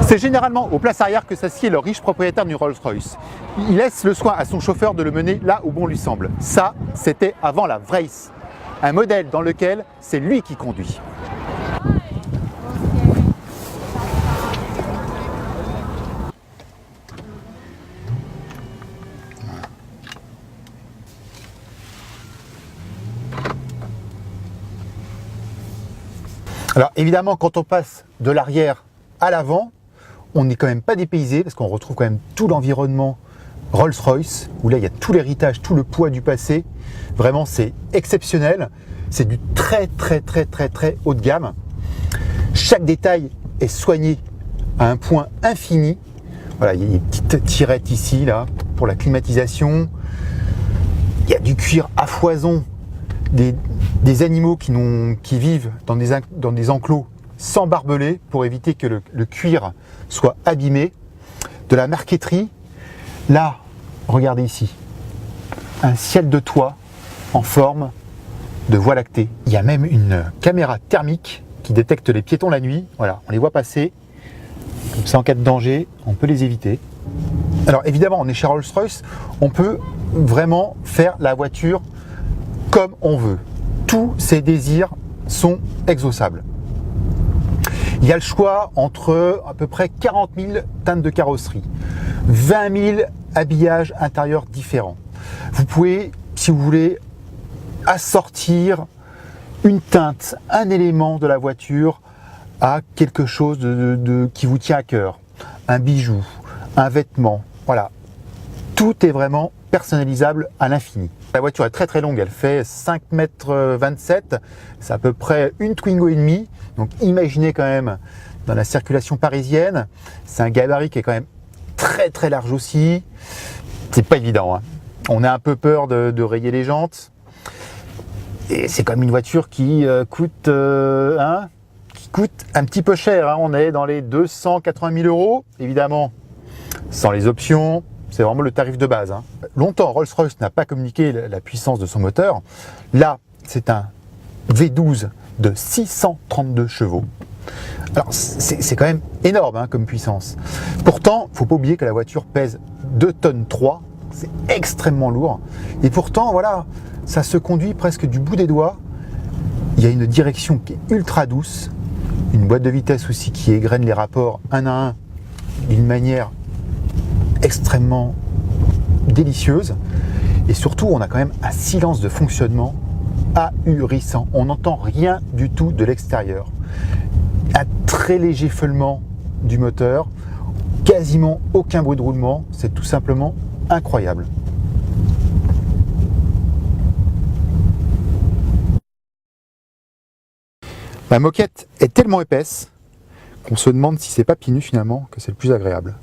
C'est généralement aux places arrière que s'assied le riche propriétaire du Rolls-Royce. Il laisse le soin à son chauffeur de le mener là où bon lui semble. Ça, c'était avant la Wraith, un modèle dans lequel c'est lui qui conduit. Alors évidemment, quand on passe de l'arrière à l'avant, on n'est quand même pas dépaysé parce qu'on retrouve quand même tout l'environnement Rolls-Royce, où là il y a tout l'héritage, tout le poids du passé. Vraiment, c'est exceptionnel. C'est du très haut de gamme. Chaque détail est soigné à un point infini. Voilà, il y a des petites tirettes ici, là, pour la climatisation. Il y a du cuir à foison, des animaux qui vivent dans des enclos sans barbelés pour éviter que le cuir soit abîmé. De la marqueterie. Là, regardez ici, un ciel de toit en forme de voie lactée. Il y a même une caméra thermique qui détecte les piétons la nuit. Voilà, on les voit passer. Comme ça, en cas de danger, on peut les éviter. Alors évidemment, on est chez Rolls-Royce, on peut vraiment faire la voiture comme on veut. Tous ses désirs sont exauçables. Il y a le choix entre à peu près 40 000 teintes de carrosserie, 20 000 habillages intérieurs différents. Vous pouvez, si vous voulez, assortir une teinte, un élément de la voiture à quelque chose qui vous tient à cœur. Un bijou, un vêtement, voilà. Tout est vraiment personnalisable à l'infini. La voiture est très longue, elle fait 5,27 m, c'est à peu près une Twingo et demi. Donc imaginez quand même dans la circulation parisienne, c'est un gabarit qui est quand même très large aussi. C'est pas évident, hein. On a un peu peur de rayer les jantes. Et c'est quand même une voiture qui coûte un petit peu cher, hein. On est dans les 280 000 €, évidemment, sans les options. C'est vraiment le tarif de base, hein. Longtemps, Rolls-Royce n'a pas communiqué la puissance de son moteur. Là, c'est un V12 de 632 chevaux. Alors, c'est quand même énorme, hein, comme puissance. Pourtant, il ne faut pas oublier que la voiture pèse 2,3 tonnes. C'est extrêmement lourd. Et pourtant, voilà, ça se conduit presque du bout des doigts. Il y a une direction qui est ultra douce. Une boîte de vitesse aussi qui égrène les rapports un à un d'une manière extrêmement délicieuse. Et surtout, on a quand même un silence de fonctionnement ahurissant. On n'entend rien du tout de l'extérieur. Un très léger feulement du moteur, quasiment aucun bruit de roulement, c'est tout simplement incroyable. La moquette est tellement épaisse qu'on se demande si c'est pas pieds nus finalement que c'est le plus agréable.